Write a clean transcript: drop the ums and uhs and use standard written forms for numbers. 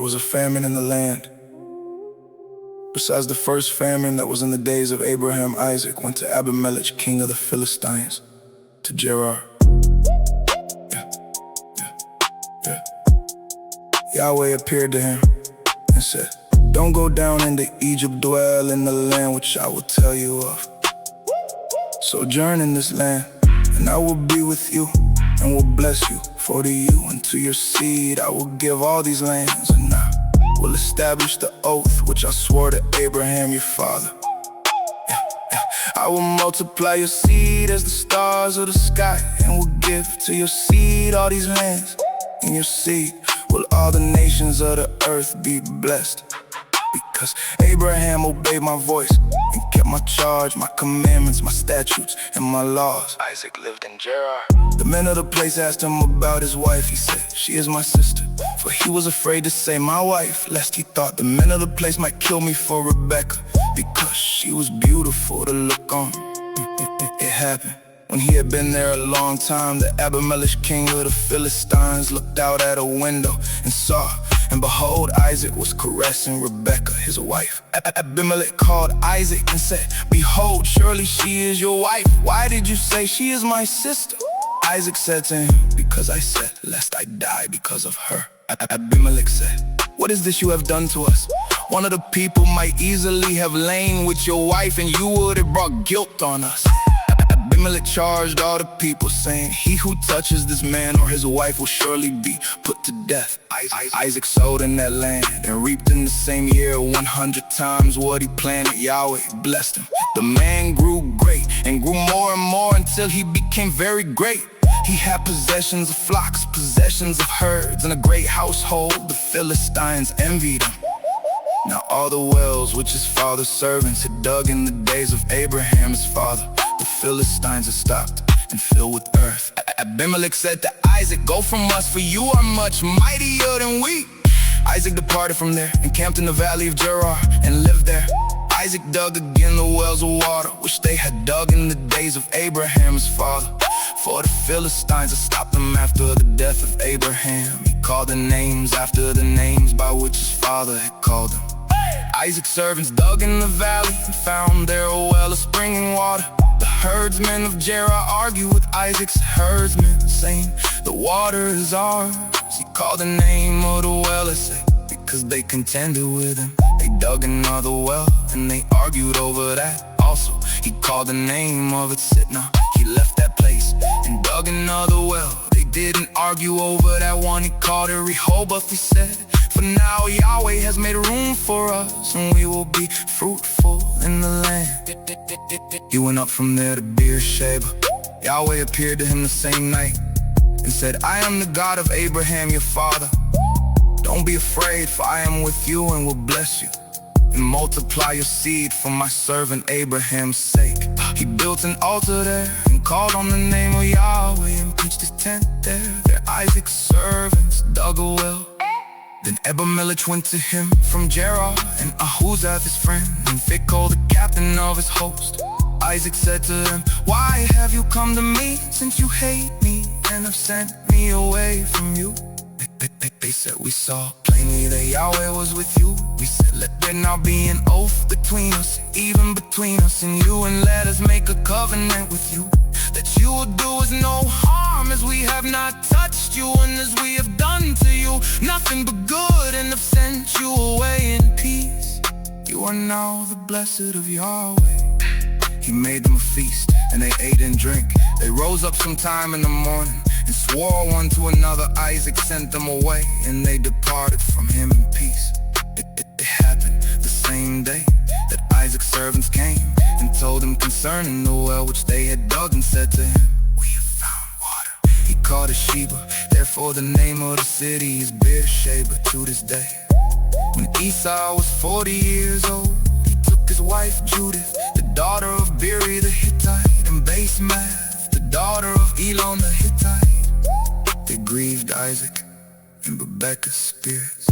was a famine in the land. Besides the first famine that was in the days of Abraham, Isaac went to Abimelech, king of the Philistines, to Gerar. Yahweh appeared to him and said, "Don't go down into Egypt, dwell in the land which I will tell you of. Sojourn in this land, and I will be with you, and will bless you. For to you and to your seed I will give all these lands, and I will establish the oath which I swore to Abraham your father. I will multiply your seed as the stars of the sky, and will give to your seed all these lands. In your seed will all the nations of the earth be blessed. Because Abraham obeyed my voice and kept my charge, my commandments, my statutes, and my laws." Isaac lived in Gerar. The men of the place asked him about his wife. He said, "She is my sister." For he was afraid to say my wife, lest he thought the men of the place might kill me for Rebekah, because she was beautiful to look on. It happened when he had been there a long time, the Abimelech, king of the Philistines, looked out at a window and saw, and behold, Isaac was caressing Rebekah, his wife. Abimelech called Isaac and said, "Behold, surely she is your wife. Why did you say she is my sister?" Isaac said to him, "Because I said, lest I die because of her." Abimelech said, "What is this you have done to us? One of the people might easily have lain with your wife, and you would have brought guilt on us." Abimelech charged all the people, saying, "He who touches this man or his wife will surely be put to death." Isaac sowed in that land and reaped in the same year 100 times what he planted. Yahweh blessed him. The man grew great and grew more and more until he became very great. He had possessions of flocks, possessions of herds, and a great household. The Philistines envied him. Now all the wells which his father's servants had dug in the days of Abraham his father, the Philistines had stopped and filled with earth. Abimelech said to Isaac, "Go from us, for you are much mightier than we." Isaac departed from there and camped in the valley of Gerar and lived there. Isaac dug again the wells of water which they had dug in the days of Abraham his father, for the Philistines had stopped them after the death of Abraham. He called the names after the names by which his father had called them. Isaac's servants dug in the valley and found there a well of springing water. The herdsmen of Gerar argued with Isaac's herdsmen, saying, "The water is ours." He called the name of the well Esek, because they contended with him. They dug another well and they argued over that also. He called the name of it Sitnah. He left that place and dug another well. They didn't argue over that one. He called it Rehoboth. He said, "For now Yahweh has made room for us, and we will be fruitful in the land." He went up from there to Beersheba. Yahweh appeared to him the same night and said, "I am the God of Abraham your father. Don't be afraid, for I am with you and will bless you, and multiply your seed for my servant Abraham's sake." He built an altar there and called on the name of Yahweh and pitched his tent there. There Isaac's servants dug a well. Then Abimelech went to him from Gerar, and Ahuzzath his friend, and Phicol the captain of his host. Isaac said to them, "Why have you come to me, since you hate me and have sent me away from you?" They said, "We saw plainly that Yahweh was with you." We said, "Let there now be an oath between us, even between us and you, and let us make a covenant with you, that you will do us no harm, as we have not touched you, and as we have done to you nothing but good, and have sent you away in peace. You are now the blessed of Yahweh." He made them a feast, and they ate and drank. They rose up sometime in the morning and swore one to another. Isaac sent them away, and they departed from him in peace. It happened the same day that Isaac's servants came and told him concerning the well which they had dug, and said to him, "We have found water." He called it Sheba. Therefore the name of the city is Beersheba to this day. When Esau was 40 years old, he took his wife Judith, the daughter of Beeri the Hittite, and Basemath, the daughter of Elon the Hittite. They grieved Isaac and Rebekah's spirits.